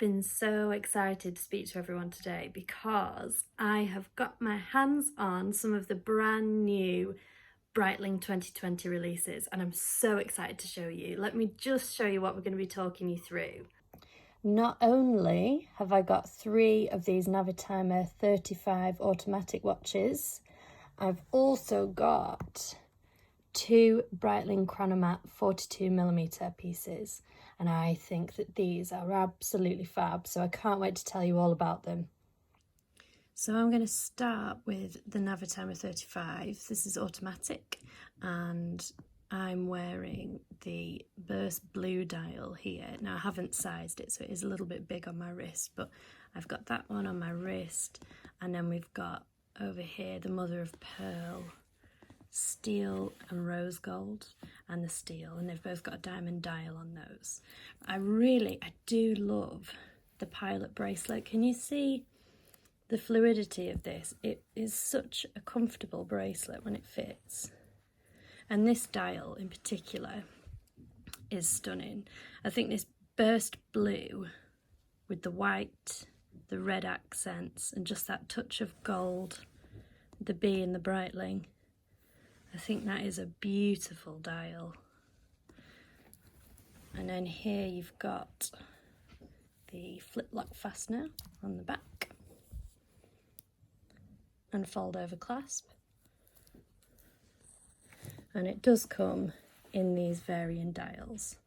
been so excited to speak to everyone today because I have got my hands on some of the brand new Breitling 2020 releases and I'm so excited to show you. Let me just show you what we're going to be talking you through. Not only have I got 3 of these Navitimer 35 automatic watches, I've also got 2 Breitling Chronomat 42mm pieces, and I think that these are absolutely fab, so I can't wait to tell you all about them. So I'm going to start with the Navitimer 35. This is automatic and I'm wearing the burst blue dial here. Now I haven't sized it, so it is a little bit big on my wrist, but I've got that one on my wrist, and then we've got over here the mother of pearl, steel and rose gold, and the steel, and they've both got a diamond dial on those. I do love the pilot bracelet. Can you see the fluidity of this? It is such a comfortable bracelet when it fits. And this dial in particular is stunning. I think this burst blue with the white, the red accents, and just that touch of gold, the B in the Breitling, I think that is a beautiful dial. And then here you've got the flip lock fastener on the back and fold over clasp. And it does come in these varying dials.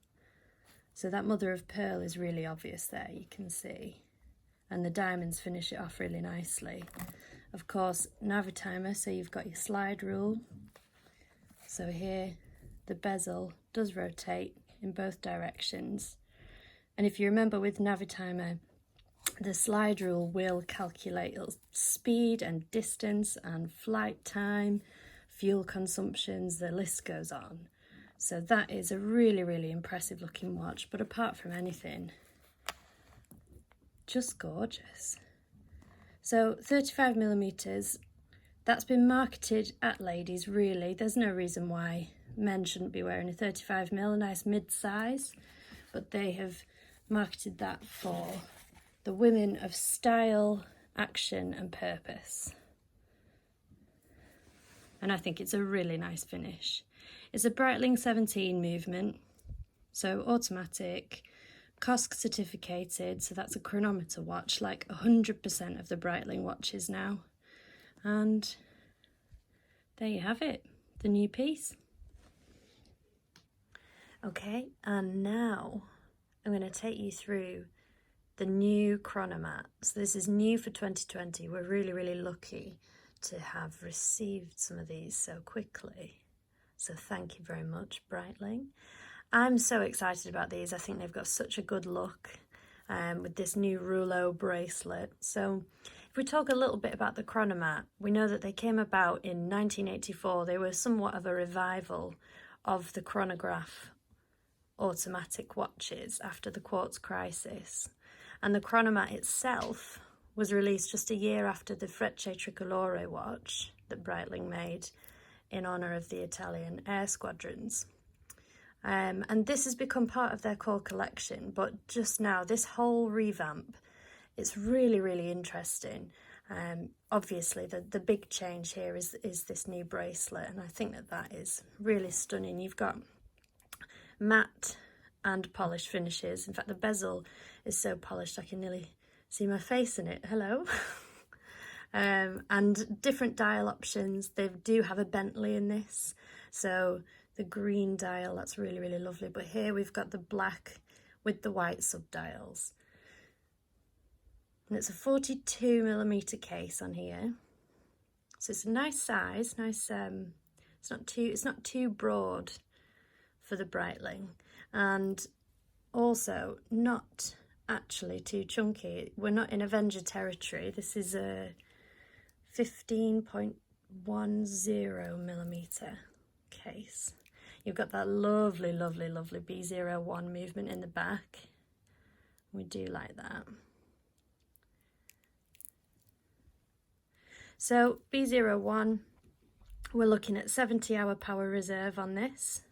So that mother of pearl is really obvious there, you can see. And the diamonds finish it off really nicely. Of course, Navitimer, so you've got your slide rule. So here, the bezel does rotate in both directions. And if you remember with Navitimer, the slide rule will calculate speed and distance and flight time, fuel consumptions, the list goes on. So that is a really, really impressive looking watch, but apart from anything, just gorgeous. So 35mm, that's been marketed at ladies really. There's no reason why men shouldn't be wearing a 35mm, a nice mid-size, but they have marketed that for the women of style, action and purpose. And I think it's a really nice finish. It's a Breitling 17 movement, so automatic, COSC certificated, so that's a chronometer watch, like 100% of the Breitling watches now. And there you have it, the new piece. Okay, and now I'm going to take you through the new Chronomat. So this is new for 2020. We're really, really lucky to have received some of these so quickly. So thank you very much, Breitling. I'm so excited about these. I think they've got such a good look with this new rouleau bracelet. So if we talk a little bit about the Chronomat, we know that they came about in 1984. They were somewhat of a revival of the chronograph automatic watches after the quartz crisis. And the Chronomat itself was released just a year after the Frecce Tricolore watch that Breitling made in honour of the Italian air squadrons. And this has become part of their core collection, but just now, this whole revamp, it's really, really interesting. Obviously, the big change here is this new bracelet, and I think that is really stunning. You've got matte and polished finishes. In fact, the bezel is so polished I can nearly see my face in it. Hello. And different dial options. They do have a Bentley in this, so the green dial, that's really, really lovely. But here we've got the black with the white subdials. And it's a 42mm case on here. So it's a nice size, it's not too broad for the Breitling, and also not actually too chunky. We're not in Avenger territory. This is a 15.10mm case. You've got that lovely, lovely, lovely B01 movement in the back. We do like that. So B01, we're looking at 70-hour power reserve on this.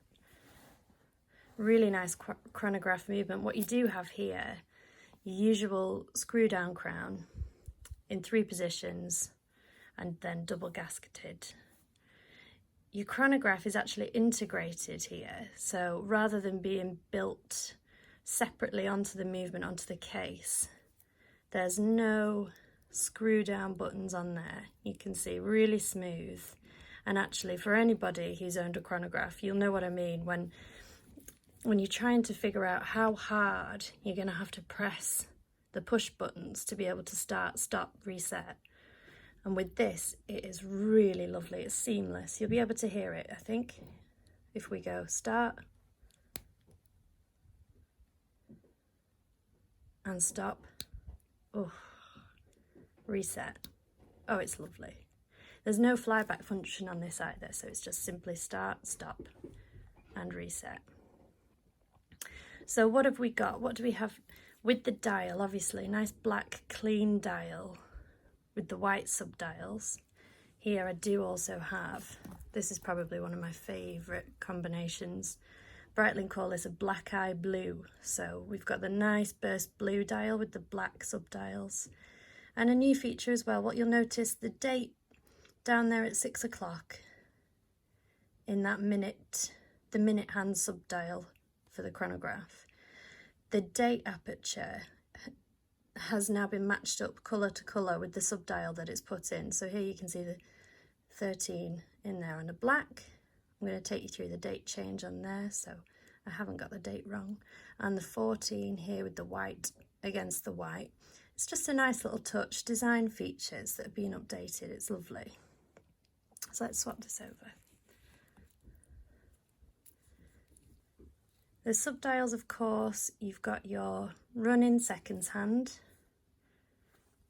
Really nice chronograph movement. What you do have here your usual screw down crown in 3 positions and then double gasketed. Your chronograph is actually integrated here, so rather than being built separately onto the movement, onto the case, there's no screw down buttons on there. You can see really smooth, and actually for anybody who's owned a chronograph, you'll know what I mean when you're trying to figure out how hard you're going to have to press the push buttons to be able to start, stop, reset. And with this, it is really lovely. It's seamless. You'll be able to hear it, I think, if we go start and stop. Oh, reset. Oh, it's lovely. There's no flyback function on this either, so it's just simply start, stop, and reset. So what have we got? What do we have with the dial? Obviously, nice black, clean dial with the white subdials. Here I do also have, this is probably one of my favourite combinations. Breitling call this a black eye blue. So we've got the nice burst blue dial with the black subdials. And a new feature as well, what you'll notice, the date down there at 6 o'clock in that minute, the minute hand subdial for the chronograph. The date aperture has now been matched up colour to colour with the subdial that it's put in. So here you can see the 13 in there on the black. I'm going to take you through the date change on there, so I haven't got the date wrong. And the 14 here with the white against the white. It's just a nice little touch, design features that have been updated. It's lovely. So let's swap this over. The subdials, of course, you've got your running seconds hand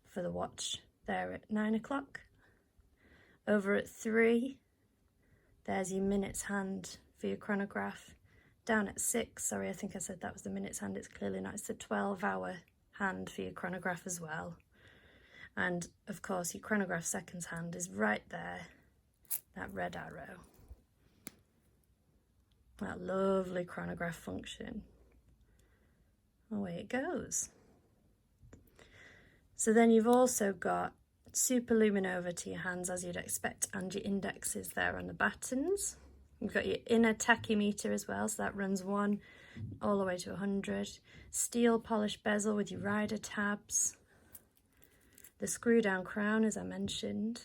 for the watch there at 9 o'clock. Over at 3, there's your minutes hand for your chronograph. Down at 6, sorry, I think I said that was the minutes hand, it's clearly not, it's the 12-hour hand for your chronograph as well. And of course, your chronograph seconds hand is right there, that red arrow. That lovely chronograph function. Away it goes. So then you've also got super luminova to your hands as you'd expect, and your indexes there on the battens. You've got your inner tachymeter as well, so that runs 1 all the way to 100. Steel polished bezel with your rider tabs. The screw down crown, as I mentioned,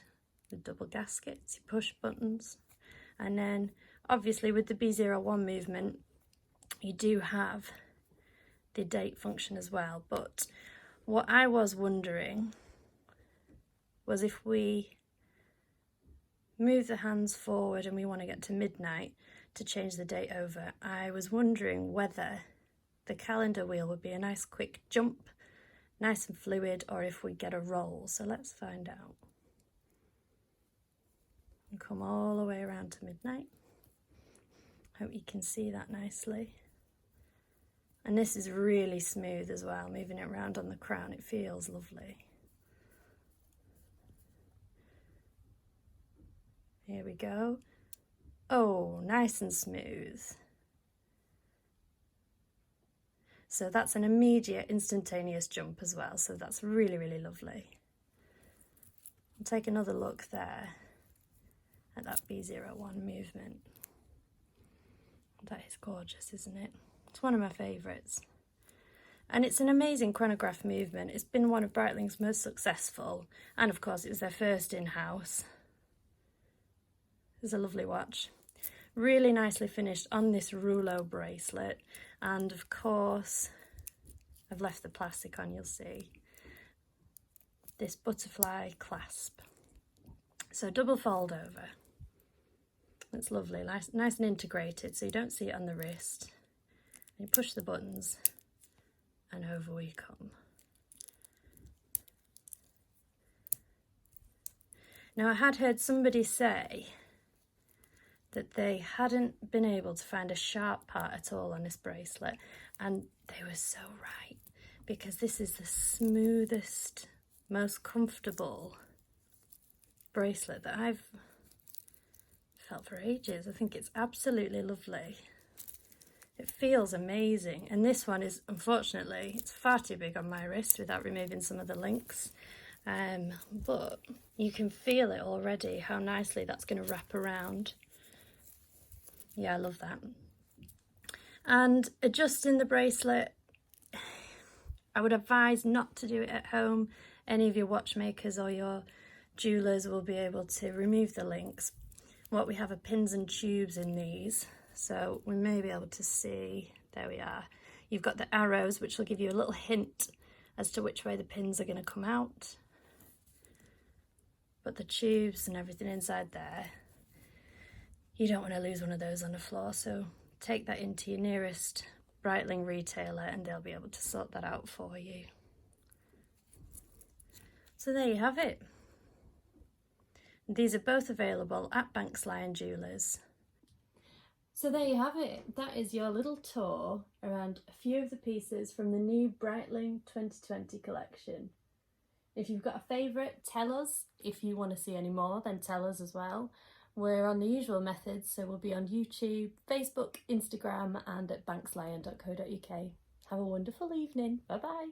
with double gaskets, your push buttons. And then obviously with the B01 movement, you do have the date function as well. But what I was wondering was if we move the hands forward and we want to get to midnight to change the date over, I was wondering whether the calendar wheel would be a nice quick jump, nice and fluid, or if we get a roll. So let's find out. And come all the way around to midnight. Hope you can see that nicely. And this is really smooth as well, moving it around on the crown, it feels lovely. Here we go. Oh, nice and smooth. So that's an immediate, instantaneous jump as well, so that's really, really lovely. I'll take another look there at that B01 movement. That is gorgeous, isn't it? It's one of my favourites. And it's an amazing chronograph movement. It's been one of Breitling's most successful. And of course, it was their first in-house. It's a lovely watch. Really nicely finished on this rouleau bracelet. And of course, I've left the plastic on, you'll see. This butterfly clasp. So double fold over. It's lovely, nice and integrated, so you don't see it on the wrist. You push the buttons and over we come. Now I had heard somebody say that they hadn't been able to find a sharp part at all on this bracelet, and they were so right, because this is the smoothest, most comfortable bracelet that I've felt for ages. I think it's absolutely lovely. It feels amazing. And this one is, unfortunately, it's far too big on my wrist without removing some of the links. But you can feel it already, how nicely that's going to wrap around. Yeah, I love that. And adjusting the bracelet, I would advise not to do it at home. Any of your watchmakers or your jewelers will be able to remove the links. What we have are pins and tubes in these, so we may be able to see, there we are. You've got the arrows, which will give you a little hint as to which way the pins are going to come out. But the tubes and everything inside there, you don't want to lose one of those on the floor, so take that into your nearest Breitling retailer and they'll be able to sort that out for you. So there you have it. These are both available at Lyon Jewellers. So there you have it. That is your little tour around a few of the pieces from the new Breitling 2020 collection. If you've got a favourite, tell us. If you want to see any more, then tell us as well. We're on the usual methods, so we'll be on YouTube, Facebook, Instagram and at bankslion.co.uk. Have a wonderful evening. Bye bye.